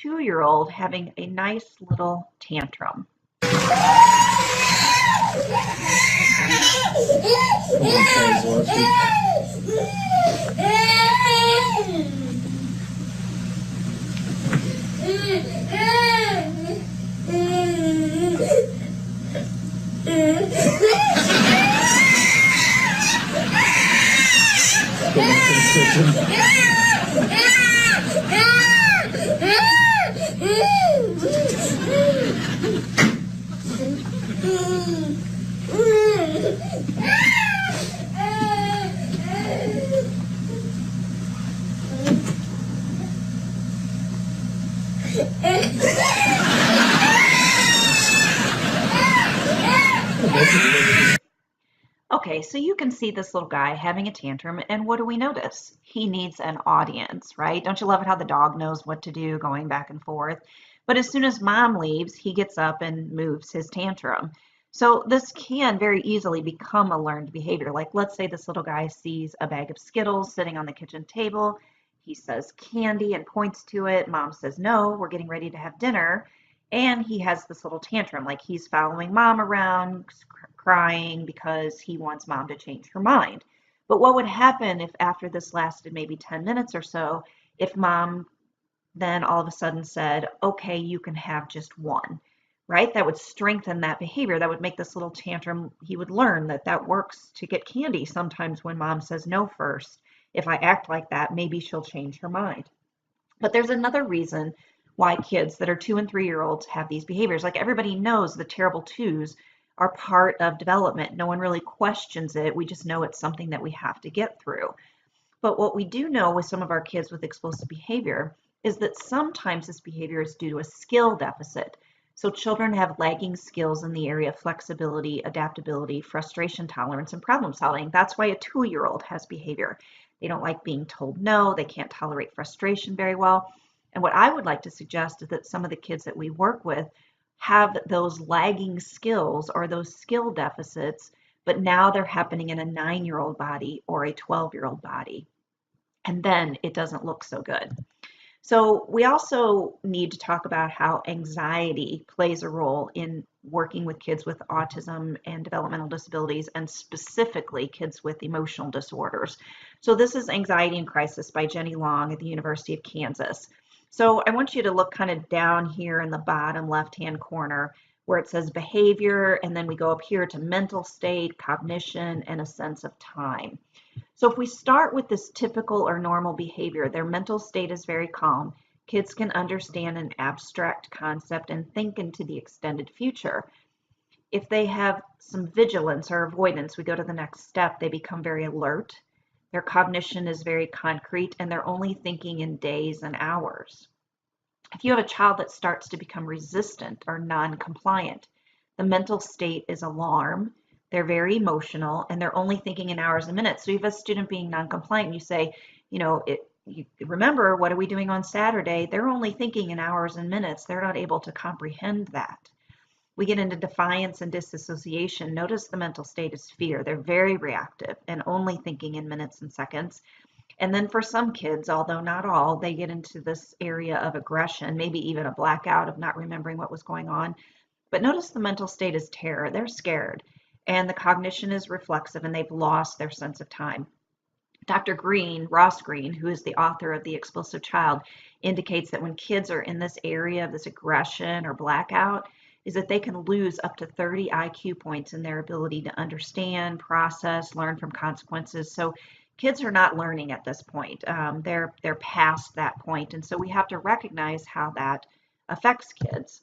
2-year-old having a nice little tantrum. Okay, so you can see this little guy having a tantrum, and what do we notice? He needs an audience, right? Don't you love it how the dog knows what to do, going back and forth? But as soon as mom leaves, he gets up and moves his tantrum. So this can very easily become a learned behavior. Like, let's say this little guy sees a bag of Skittles sitting on the kitchen table. He says candy and points to it. Mom says, no, we're getting ready to have dinner. And he has this little tantrum, like he's following mom around, crying because he wants mom to change her mind. But what would happen if after this lasted maybe 10 minutes or so, if mom then all of a sudden said, okay, you can have just one, right? That would strengthen that behavior. That would make this little tantrum, he would learn that that works to get candy sometimes when mom says no first. If I act like that, maybe she'll change her mind. But there's another reason why kids that are 2 and 3-year-olds have these behaviors. Like, everybody knows the terrible twos are part of development. No one really questions it. We just know it's something that we have to get through. But what we do know with some of our kids with explosive behavior is that sometimes this behavior is due to a skill deficit. So children have lagging skills in the area of flexibility, adaptability, frustration tolerance, and problem solving. That's why a 2-year-old has behavior. They don't like being told no. They can't tolerate frustration very well. And what I would like to suggest is that some of the kids that we work with have those lagging skills or those skill deficits, but now they're happening in a 9-year-old body or a 12-year-old body. And then it doesn't look so good. So we also need to talk about how anxiety plays a role in working with kids with autism and developmental disabilities, and specifically kids with emotional disorders. So this is Anxiety in Crisis by Jenny Long at the University of Kansas. So I want you to look kind of down here in the bottom left-hand corner where it says behavior, and then we go up here to mental state, cognition, and a sense of time. So if we start with this typical or normal behavior, their mental state is very calm. Kids can understand an abstract concept and think into the extended future. If they have some vigilance or avoidance, we go to the next step, they become very alert. Their cognition is very concrete, and they're only thinking in days and hours. If you have a child that starts to become resistant or non-compliant, the mental state is alarm. They're very emotional, and they're only thinking in hours and minutes. So you have a student being non-compliant, you say, you remember, what are we doing on Saturday? They're only thinking in hours and minutes. They're not able to comprehend that. We get into defiance and disassociation. Notice the mental state is fear. They're very reactive and only thinking in minutes and seconds. And then for some kids, although not all, they get into this area of aggression, maybe even a blackout of not remembering what was going on. But notice the mental state is terror. They're scared. And the cognition is reflexive, and they've lost their sense of time. Dr. Green, Ross Green, who is the author of The Explosive Child, indicates that when kids are in this area of this aggression or blackout, is that they can lose up to 30 IQ points in their ability to understand, process, learn from consequences. So kids are not learning at this point. They're past that point. And so we have to recognize how that affects kids.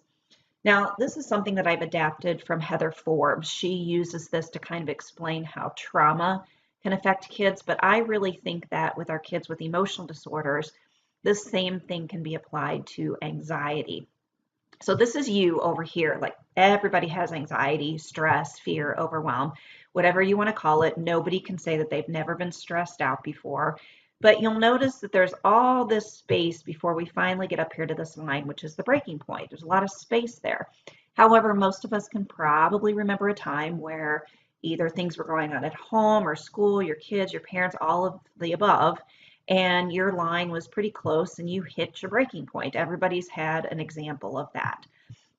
Now, this is something that I've adapted from Heather Forbes. She uses this to kind of explain how trauma can affect kids, but I really think that with our kids with emotional disorders, this same thing can be applied to anxiety. So this is you over here. Like, everybody has anxiety, stress, fear, overwhelm, whatever you want to call it. Nobody can say that they've never been stressed out before. But you'll notice that there's all this space before we finally get up here to this line, which is the breaking point. There's a lot of space there. However, most of us can probably remember a time where either things were going on at home or school, your kids, your parents, all of the above, and your line was pretty close and you hit your breaking point. Everybody's had an example of that.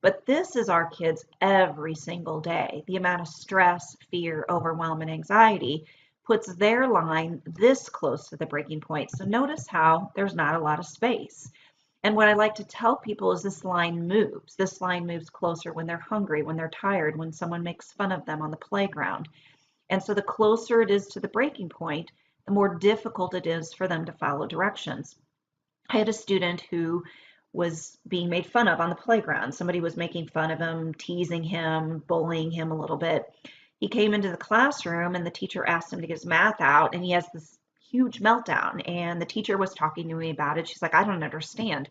But this is our kids every single day. The amount of stress, fear, overwhelm, and anxiety puts their line this close to the breaking point. So notice how there's not a lot of space. And what I like to tell people is this line moves. This line moves closer when they're hungry, when they're tired, when someone makes fun of them on the playground. And so the closer it is to the breaking point, the more difficult it is for them to follow directions. I had a student who was being made fun of on the playground. Somebody was making fun of him, teasing him, bullying him a little bit. He came into the classroom and the teacher asked him to get his math out, and he has this huge meltdown. And the teacher was talking to me about it. She's like, I don't understand.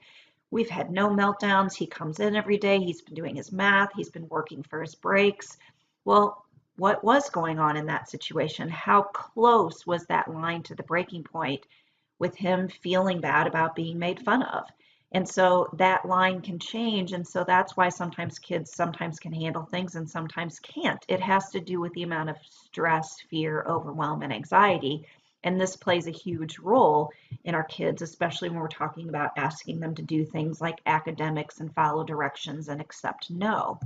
We've had no meltdowns. He comes in every day. He's been doing his math. He's been working for his breaks. Well, what was going on in that situation? How close was that line to the breaking point with him feeling bad about being made fun of? And so that line can change. And so that's why sometimes kids sometimes can handle things and sometimes can't. It has to do with the amount of stress, fear, overwhelm, and anxiety. And this plays a huge role in our kids, especially when we're talking about asking them to do things like academics and follow directions and accept no.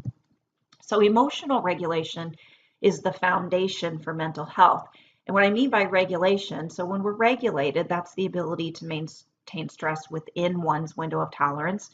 So emotional regulation is the foundation for mental health. And what I mean by regulation, so when we're regulated, that's the ability to maintain stress within one's window of tolerance.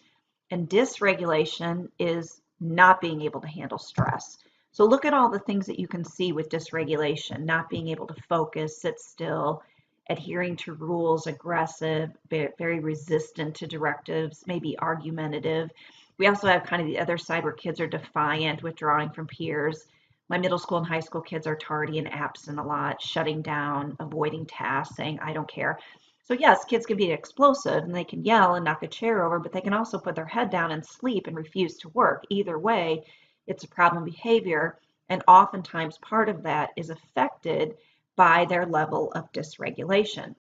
And dysregulation is not being able to handle stress. So look at all the things that you can see with dysregulation: not being able to focus, sit still, adhering to rules, aggressive, very resistant to directives, maybe argumentative. We also have kind of the other side where kids are defiant, withdrawing from peers. My middle school and high school kids are tardy and absent a lot, shutting down, avoiding tasks, saying, I don't care. So yes, kids can be explosive and they can yell and knock a chair over, but they can also put their head down and sleep and refuse to work. Either way, it's a problem behavior. And oftentimes part of that is affected by their level of dysregulation.